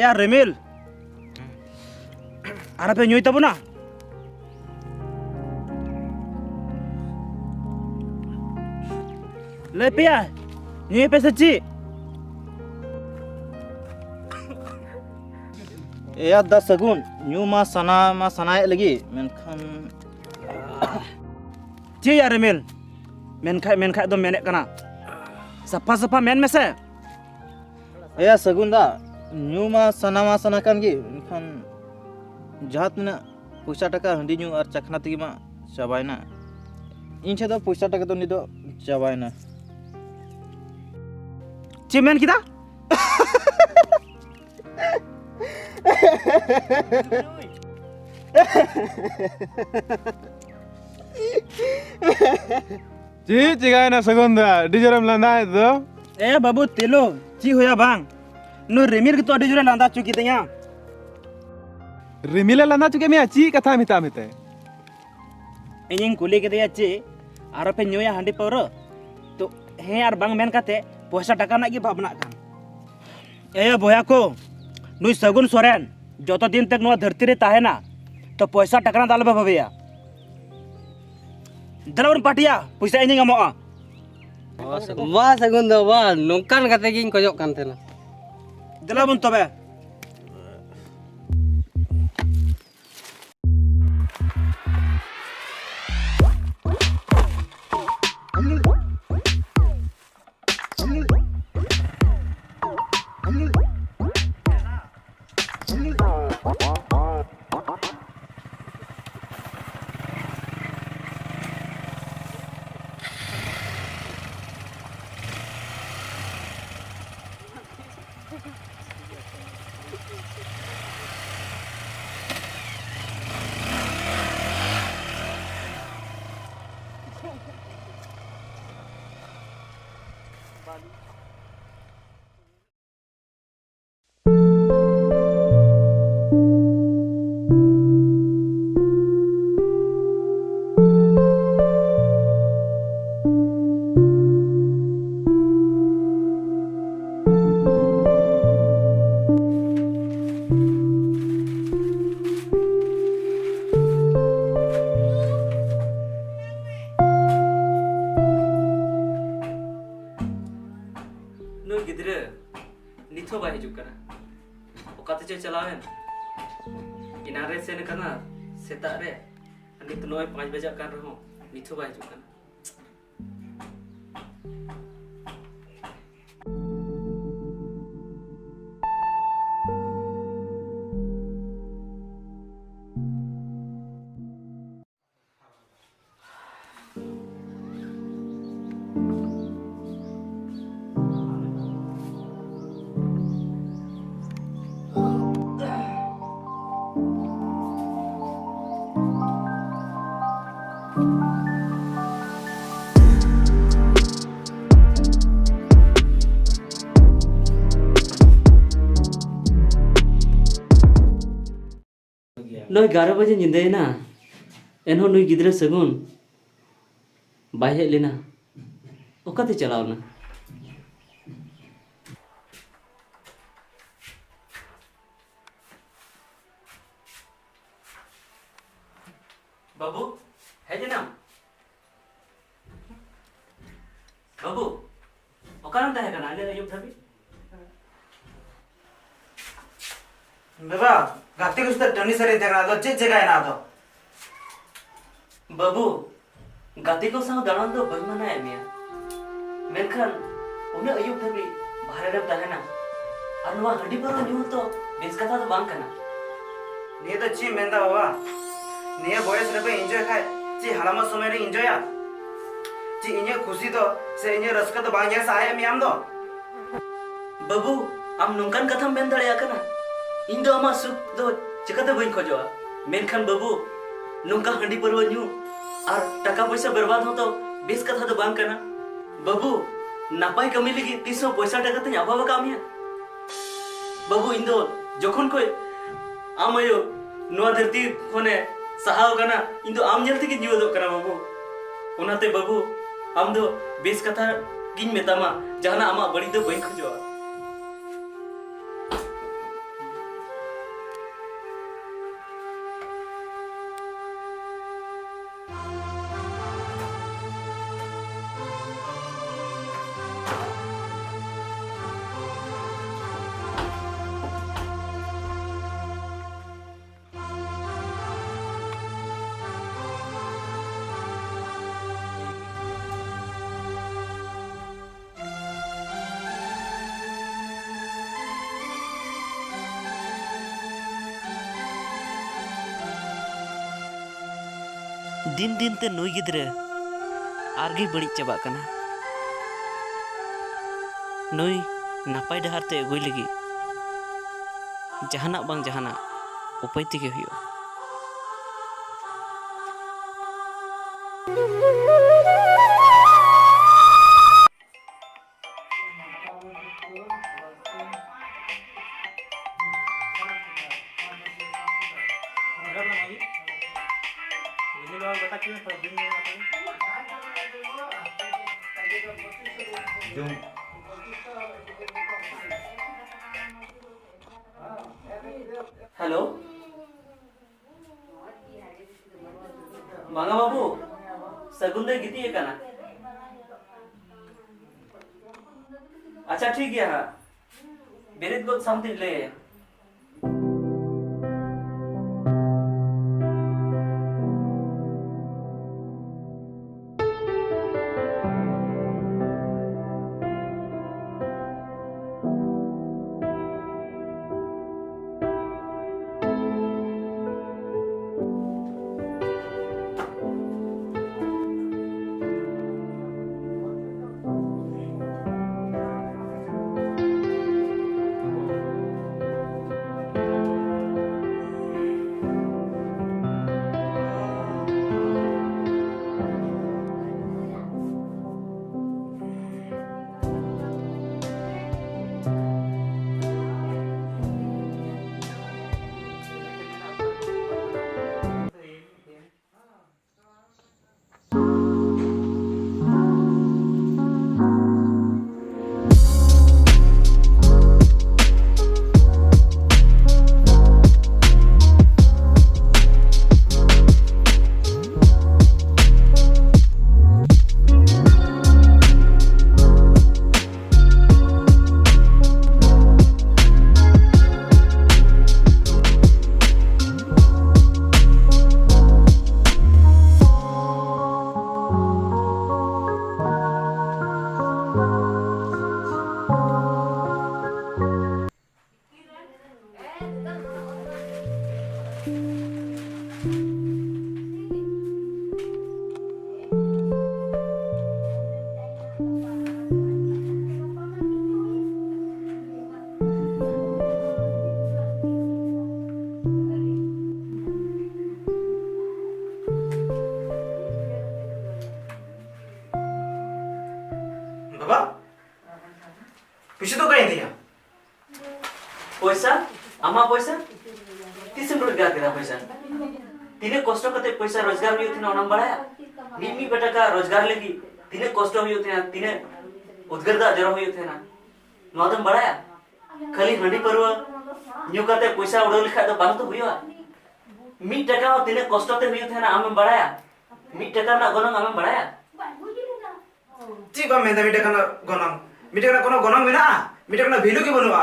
Ya Remil. Ara pe nyoi tabuna. Lepe ya. Nyoi pe sachi. Ya da sagun nyu ma sana lagi menkan. Ci ya Remil. Menkai do menek kana. Sapa men mese. Ya sagun da nyu ma sana kan gi menkan jahat na puisa taka handi nyu ar chakna tigi ma chabaina. Inche do puisa taka do ni do chabaina. Ci men kita? Ci cikai na segunda di jaram landa itu. Babu telo ci hoya bang. No Remil gitu ada jure landa cuki tanya. Remila landa cuki mi ci kata mita. Ingin kulit kita ya ci. Arab penyoya handi poro. Tu ar bang men kate puasa taka nak gi babna kan. Boya ko. Nui sagun soren joto दिन तक नुआ धरती रे ताहेना तो पैसा टकरा दाल बाबेया दलावन पाटिया पैसा इनी ngamoa wah sagun do wah nongkan kate giñ kojok kan tena dalaवन tobe निथो बाय हिजुक कना ओकाते चे चलावेन इनारे सेन कना सेता रे नित नोय 5 बजे कान रहो निथो बाय हिजुक कना नोय 11 बजे निंदेना एनहो नुई गिद्रे सगुन बाय हेज लेना ओकाते चलावना बाबू हेज ना बाबू ओकान ताहे कना ले अयुब थाबी बेबा गाते कुछ टनी सरे देखना तो चे जगह ना तो बाबू गाते को साव दाणन दो बन मना एमिया मेनखान उन्हें अयुब थाबी बाहर रे ताहेना और नवा हड्डी पर न्यू तो बेस कथा तो बांग कना ने तो ची मेंदा बाबा ने बॉयस रे पे एंजॉय खाए ची हलामा समय रे एंजॉय आ ची इने खुशी तो से इने रस्का तो बांग या साहे मियाम दो बाबू आम नोंकान कथा मेन दड़या कना इन दो आमा सुख दो चिकाते बइन खोजवा मेनखान बाबू नोंका हंडी परवा न्यू और टाका पैसा बर्बाद हो तो बेस कथा तो बांग कना बाबू नापाय कमी लगी तीसो पैसा टाका ते अभाव कामिया बाबू इन दो जखन कोई आम आयो नोआ धरती खोने सहाव कना इन दो आम नेल तेगे जीवदो कना बाबू ओनाते बाबू आम दो बेस कथा गिन मेतामा जहाना आमा बड़ी दो बइन खोजवा दिन दिन ते नुई गिद्रे आरगी बड़ी चबा कना नुई नापाय डहार ते अगुई लगी जहाना बांग जहाना उपाय तेगे हुयो। हेलो मांगा बाबू सगुन दे गिती है कना अच्छा ठीक है हाँ बेरित गोद सामने ले बाबा पीछे तो कहीं दिया पैसा आमा पैसा तीसम रोजगार करा पैसा तिने कष्ट करते पैसा रोजगार हुई थी ना ओनम बढ़ाया नीमी बेटा का रोजगार लेगी तिने कष्ट हुई थी ना तिने उद्गरदा जरा हुई थी ना नौदम बढ़ाया खाली हंडी परवा न्यू करते पैसा उड़ो लिखा तो बांग तो हुआ मी टका तिने कष्ट ते हुई थी ना आम बढ़ाया मी टका ना गोनंग आम बढ़ाया ची को मेंदा मिटे kana gonang मिटे kana कोनो gonang मेना मिटे kana वैल्यू की बनवा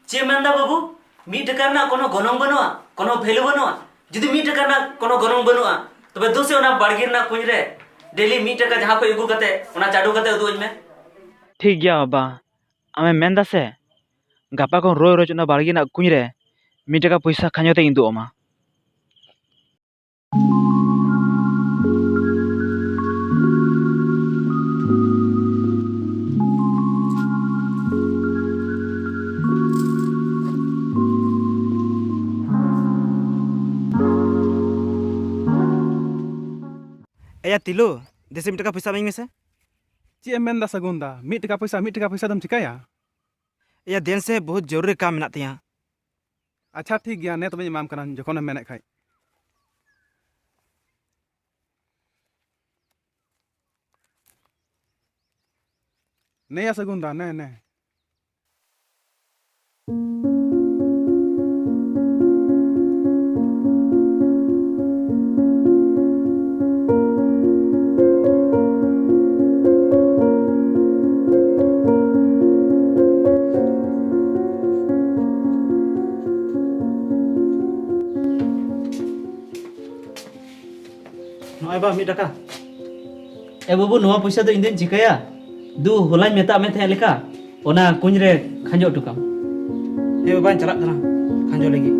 चे मेंदा बाबू मी टका ना कोनो गोनंग बनवा कोनो वैल्यू बनवा जदि मी टका ना कोनो गोनंग बनवा तबे दोसे ओना बाड़गी ना कुंज रे डेली मी टका जहां को इगु कते ओना चाडू कते उदुज में ठीक गया बाबा आमे मेंदा से गापा को रोय रोज ना बाड़गी ना कुंज रे मिटे का पैसा खाኞते इंदु ओमा या तिलु देसे मिटे का पैसा मांग में से ची मेंदा सगुंदा 1 टका पैसा दम चिकाया या देन से बहुत जरूरी काम मेना तिया अच्छा ठीक गया ने तबे इमाम कना जखन मेने खाई ने या सगुंदा ने ने बा 1 टका ए बाबू नवा पैसा तो इंदेन चिकाया दु होलाय मेता में थे लेका ओना कुंज रे खांजो टुकाम ए बाबा चला खाना खांजो लगी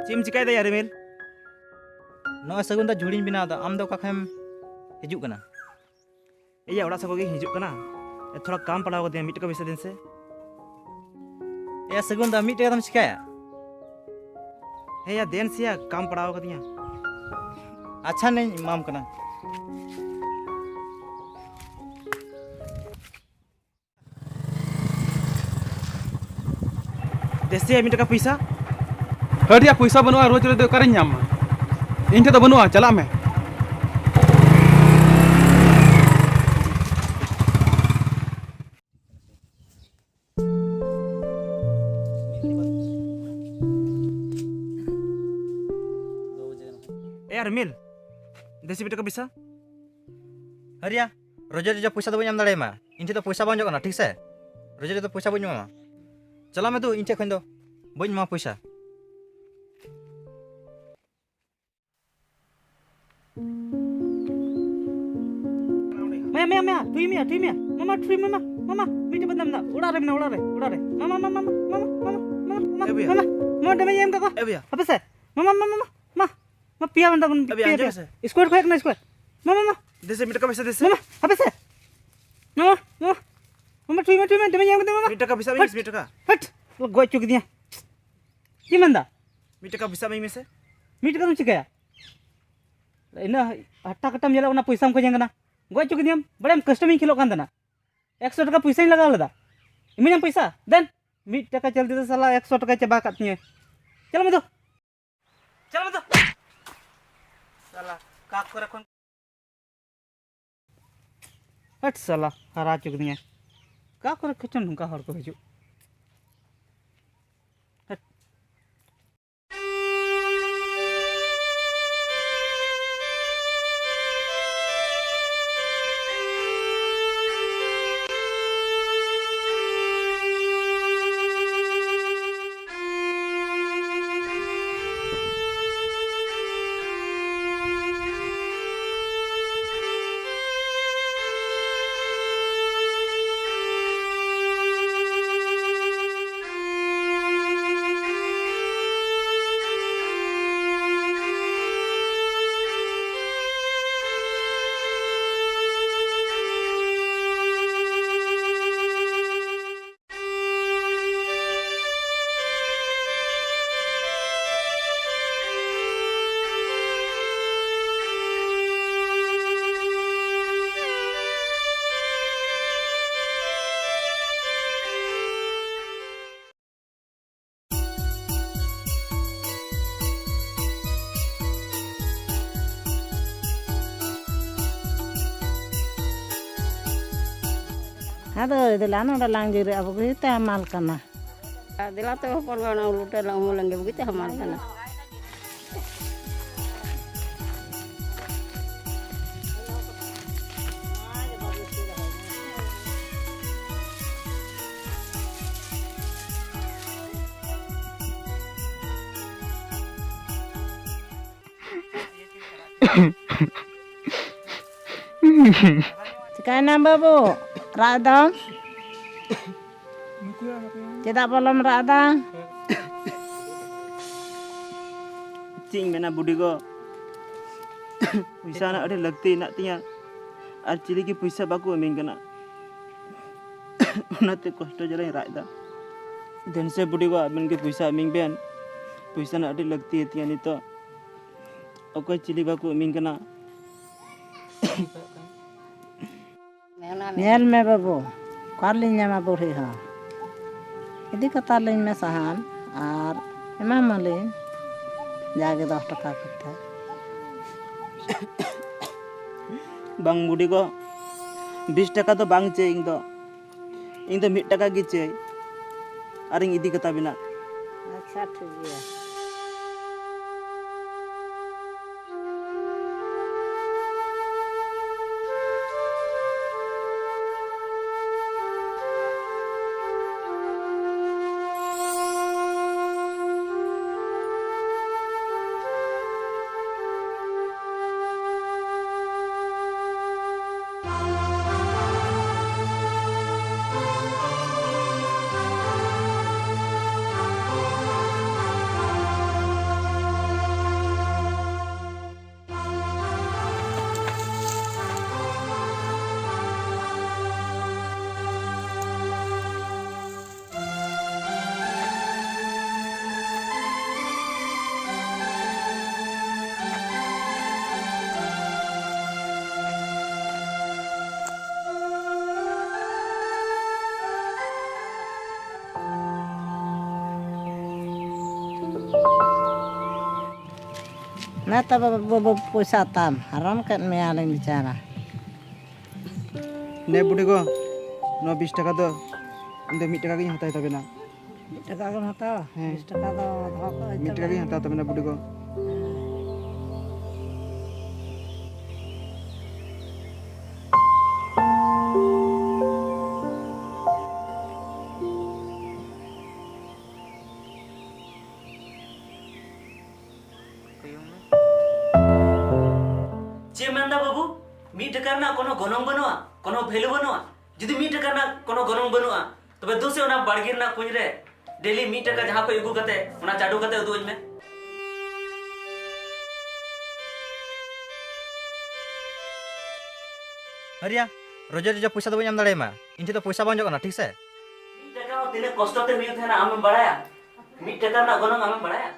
चिम चिकाय दा यार रिमिल नो सगुन दा झुड़ी बिना दा आम दो काखम हिजुक कना एया ओड़ा सको गे हिजुक कना थोड़ा काम पड़ाव को दे मिट का पैसा दिन से या सगुन दा मिट एकदम चिकाया हे या देन से या काम पड़ाव को दिया अच्छा नहीं माम कना देसे मिट का पैसा हरिया पैसा बनुआ रोज रोज करे नाम इन ठे तो बनुआ चला में यार मिल देसी मिट का पैसा हरिया रोज रोज पैसा तो बन दाड़े मा इन ठे तो पैसा बन जोना ठीक से रोज रोज तो पैसा बन मा चला में तू इन ठे खन दो बन मा पैसा मैं तुई मिया मामा तुई मामा मिट बदम ना उड़ा रे मामा मामा डमे एम का को apa sih mama pia benda pun pia square ko na square mama dese mit ka bisa dese mama apa sih mama tuई में डमे एम का mama mit ka bisa mit ka हट वो गोय चुक दिया ये मंदा mit ka bisa में से mit ka तुम चिकाया इना हट्टा कट्टा में ना पैसा को जंगना गोय चुक दिया बड़े कस्टम ही खिलो कान दना 100 टका पैसा ही लगा लदा इमिना पैसा देन मिट टका चलती तो साला 100 टका चबा काटनी है चल मत साला का को रखन हट साला हरा चुक दिया का को रखचन नुका हर को हिजु Ada dilan ada langgir apa begitu amal kana. Dilan tuh pon ulu telang mulang begitu amal kana. Sekarang babu. Radang, tidak belum radang. Cing mena budi go, पैसा ना अरे लगते ना तिया, आज चिली की पैसा बाकू अमीन कना, उन्हें कष्ट जरा राय दा, दिन से बudi go अमीन के पैसा अमीन बेन, पैसा ना अरे लगती है तिया नहीं तो, अकोई चिली बाकू अमीन कना. Nyel me babu, karlinya ma buri ha. Jadi kata lain me sahan, ar emang malin, jaga 10 टका kita. Bang budi go, 20 टका तो bang चे ing तो 1 टका की चे, aring idi kata bina. अच्छा ठीक है. मैं तब बाबू पैसा ताम हराम कर में आले बेचारा ने बुढ़ी को नो 20 टाका दो इन दो 1 टाका गिन हताय तबेना 1 टाका के हताओ 20 टाका दो धोको 1 टाका गिन हताय तबेना बुढ़ी को चे मेंदा बाबू 1 टाका ना कोनो गनम बनुआ कोनो भेलु बनुआ जुदी 1 टाका ना कोनो गनम बनुआ तबे दोसे ओना बाड़गी ना कुंज रे डेली 1 टाका जहां को इगु कते ओना चाडू कते उदुज में हरिया रोजे रोजे पैसा दो नाम दाड़े मा इन तो पैसा बांजो ना ठीक से 1 टाका तिने कष्ट ते हुई थे ना आम बड़ाया 1 टाका ना गनम आम बड़ाया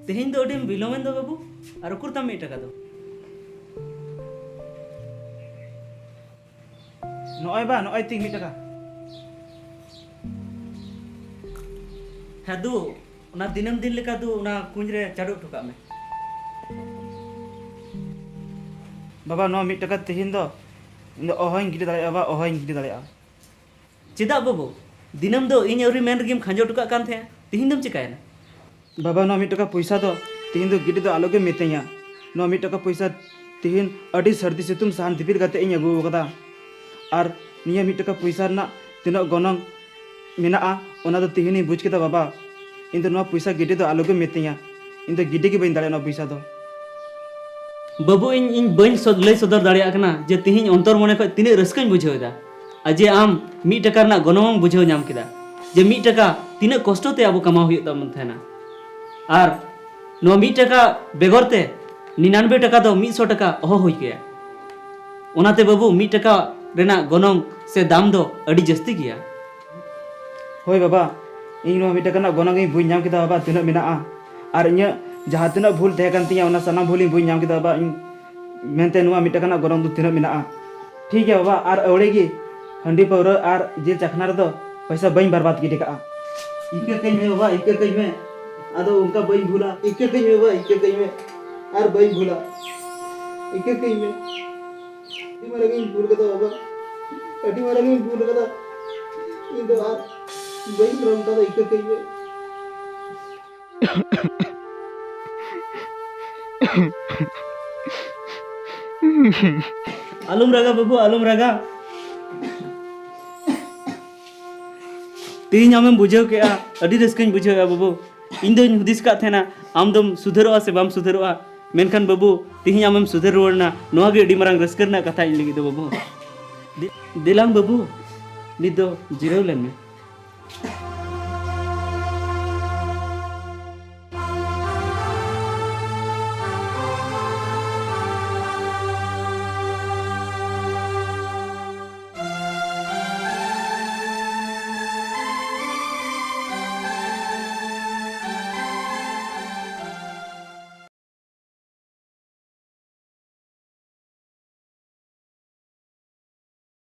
तेहिन दो डिम बिलोमेन दो बाबू और कुरतम 1 टाका दो नॉय बा नॉय तिंग 1 टाका हादू ओना दिनम दिन लेका दू ओना कुंज रे चाडू ठुका में बाबा नो 1 टाका तेहिन दो इन ओहइन गिडी दाड़े बा ओहइन गिडी दाड़े चेदा बाबू दिनम दो इन अवरी मेन रगिम खांजो ठुका कान थे तेहिन दम चिकायना बाबा नो 1 टाका पैसा दो तेहिन दो गिडी दो आलोगे मितेया नो 1 टाका पैसा तेहिन अडी सर्दी सितुम सान दिपिर गाते इन अगु कदा और निया 1 टाका पैसा ना तिनो गनंग मेना ओना दो तेहिन बुझ केदा बाबा इन दो नो पैसा गिडी दो आलोगे मितेया इन दो गिडी के बइन दाड़े नो पैसा दो बाबू इन बइन लय सदर दाड़िया कना जे तिहिन अंतर मने ख तिने रस्कन बुझेदा अजे आम 1 टाका ना गनम बुझेव नाम केदा जे 1 टाका तिने कष्ट ते अब कमा हुई तमन थेना और नो 1 टाका बेगरते 99 टाका दो 100 टाका अहो हुई गया ओनाते बाबू 1 टाका रेना गनम से दाम दो अड़ी जस्ती गया होय बाबा इन नो 1 टाका ना गनंग बुझ नाम केदा बाबा तिनो मेना और इन जहाँ तिना भूल थे कान तिया ओना सना भूल बुझ नाम केदा बाबा इन मेनते नुआ 1 टाका ना गनंग दो तिनो मेना ठीक है बाबा और अवड़ेगी हंडी पाउरा और जेल चखना रे दो पैसा बइन बर्बाद की टेका इके कई में बाबा इके कई में आदो उनका बइन भूला इके कई में बाबा इके कई में और बइन भूला इके कई में ती मारे गई भूल कदा बाबा अटी मारे गई भूल कदा इन दो और बइन रम कदा इके कई में आलम रागा बाबू आलम रागा तीन आमें बुझेव के अड़ी रस्कन बुझेव बाबू इन दो हुदिस का थेना आम दम सुधरवा से बाम सुधरवा मेनखान बाबू तीन आमें सुधर रुवाड़ना नोआ गे अड़ी मारांग रस्कर ना कथा इन लगी दो बाबू दिलांग बाबू नित दो जिराव लेन में